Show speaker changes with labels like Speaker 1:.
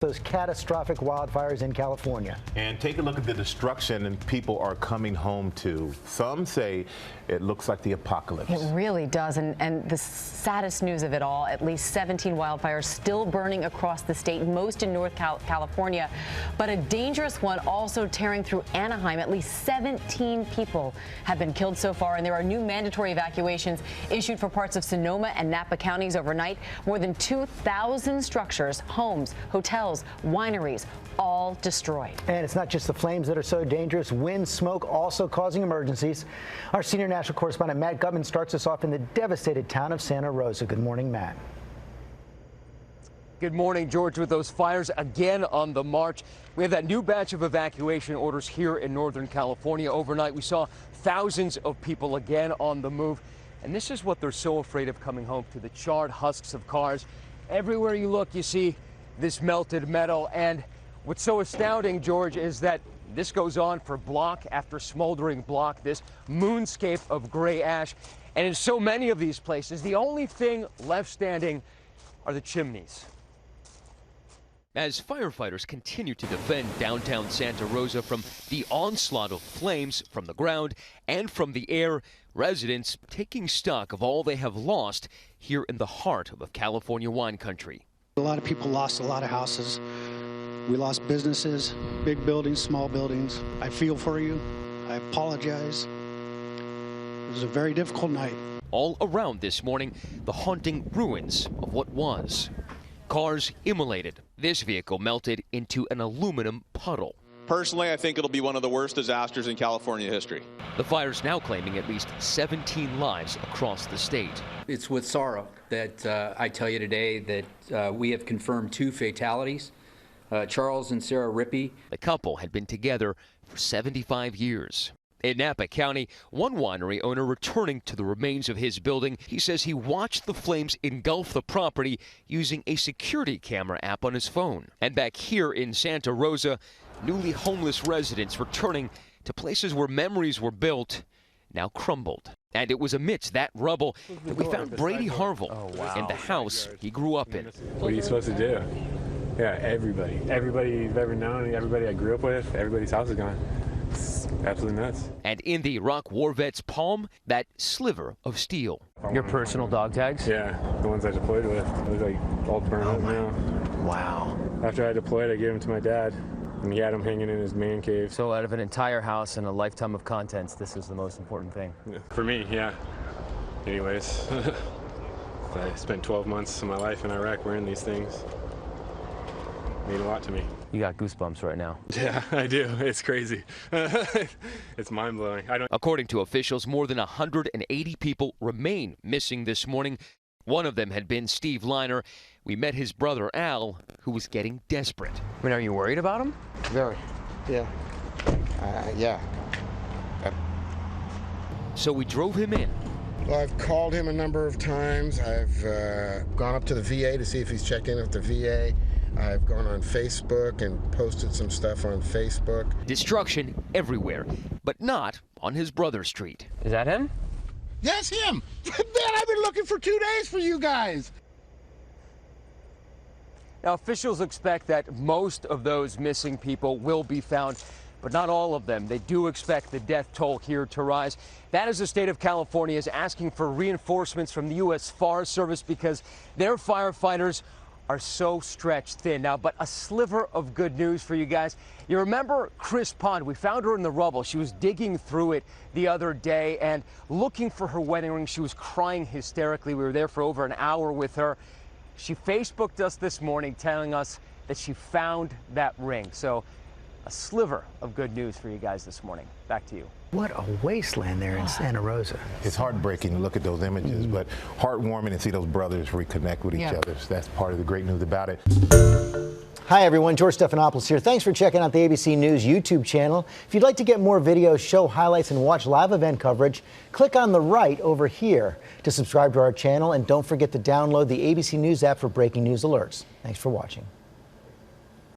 Speaker 1: Those catastrophic wildfires in California.
Speaker 2: And take a look at the destruction and people are coming home to. Some say it looks like the apocalypse.
Speaker 3: It really does. And the saddest news of it all, at least 17 wildfires still burning across the state, most in North California. But a dangerous one also tearing through Anaheim. At least 17 people have been killed so far, and there are new mandatory evacuations issued for parts of Sonoma and Napa counties overnight. More than 2,000 structures, homes, hotels, wineries, all destroyed.
Speaker 1: And it's not just the flames that are so dangerous. Wind, smoke also causing emergencies. Our senior national correspondent Matt Gutman starts us off in the devastated town of Santa Rosa. Good morning, Matt.
Speaker 4: Good morning, George. With those fires again on the march, we have that new batch of evacuation orders here in Northern California. Overnight, we saw thousands of people again on the move. And this is what they're so afraid of coming home to, the charred husks of cars. Everywhere you look, you see this melted metal. And what's so astounding, George, is that this goes on for block after smoldering block, this moonscape of gray ash. And in so many of these places, the only thing left standing are the chimneys.
Speaker 5: As firefighters continue to defend downtown Santa Rosa from the onslaught of flames from the ground and from the air, residents taking stock of all they have lost here in the heart of California wine country.
Speaker 6: A lot of people lost a lot of houses. We lost businesses, big buildings, small buildings. I feel for you. I apologize. It was a very difficult night.
Speaker 5: All around this morning, the haunting ruins of what was. Cars immolated. This vehicle melted into an aluminum puddle.
Speaker 7: Personally, I think it'll be one of the worst disasters in California history.
Speaker 5: The fire's now claiming at least 17 lives across the state.
Speaker 8: It's with sorrow that I tell you today that we have confirmed 2 fatalities, Charles and Sarah Rippey.
Speaker 5: The couple had been together for 75 years. In Napa County, one winery owner returning to the remains of his building, he says he watched the flames engulf the property using a security camera app on his phone. And back here in Santa Rosa, newly homeless residents returning to places where memories were built, now crumbled. And it was amidst that rubble that we found Brady Harville in the house he grew up in.
Speaker 9: What are you supposed to do? Yeah, everybody you've ever known, everybody I grew up with, everybody's house is gone. It's absolutely nuts.
Speaker 5: And in the Iraq war vet's palm, that sliver of steel.
Speaker 4: Your personal dog tags?
Speaker 9: Yeah, the ones I deployed with. They're like all burned up now.
Speaker 4: Wow.
Speaker 9: After I deployed, I gave them to my dad, and he had them hanging in his man cave.
Speaker 4: So out of an entire house and a lifetime of contents, this is the most important thing.
Speaker 9: Yeah, for me, yeah. Anyways, I spent 12 months of my life in Iraq wearing these things. It mean a lot to me.
Speaker 4: You got goosebumps right now.
Speaker 9: Yeah, I do. It's crazy. It's mind-blowing.
Speaker 5: According to officials, more than 180 people remain missing this morning. One of them had been Steve Liner. We met his brother Al, who was getting desperate.
Speaker 4: I mean, are you worried about him?
Speaker 10: Very. Yeah. Yeah.
Speaker 5: So we drove him in.
Speaker 10: Well, I've called him a number of times. I've gone up to the VA to see if he's checked in at the VA. I've gone on Facebook and posted some stuff on Facebook.
Speaker 5: Destruction everywhere, but not on his brother's street.
Speaker 4: Is that him?
Speaker 10: That's him. Man, I've been looking for 2 days for you guys.
Speaker 4: Now, officials expect that most of those missing people will be found, but not all of them. They do expect the death toll here to rise. That is the state of California is asking for reinforcements from the U.S. Forest Service because their firefighters are so stretched thin. Now, but a sliver of good news for you guys. You remember Chris Pond? We found her in the rubble. She was digging through it the other day and looking for her wedding ring. She was crying hysterically. We were there for over an hour with her. She Facebooked us this morning telling us that she found that ring. So a sliver of good news for you guys this morning. Back to you.
Speaker 1: What a wasteland there in Santa Rosa.
Speaker 2: It's heartbreaking to look at those images, but heartwarming to see those brothers reconnect with each other. So that's part of the great news about it.
Speaker 1: Hi, everyone. George Stephanopoulos here. Thanks for checking out the ABC News YouTube channel. If you'd like to get more videos, show highlights, and watch live event coverage, click on the right over here to subscribe to our channel. And don't forget to download the ABC News app for breaking news alerts. Thanks for watching.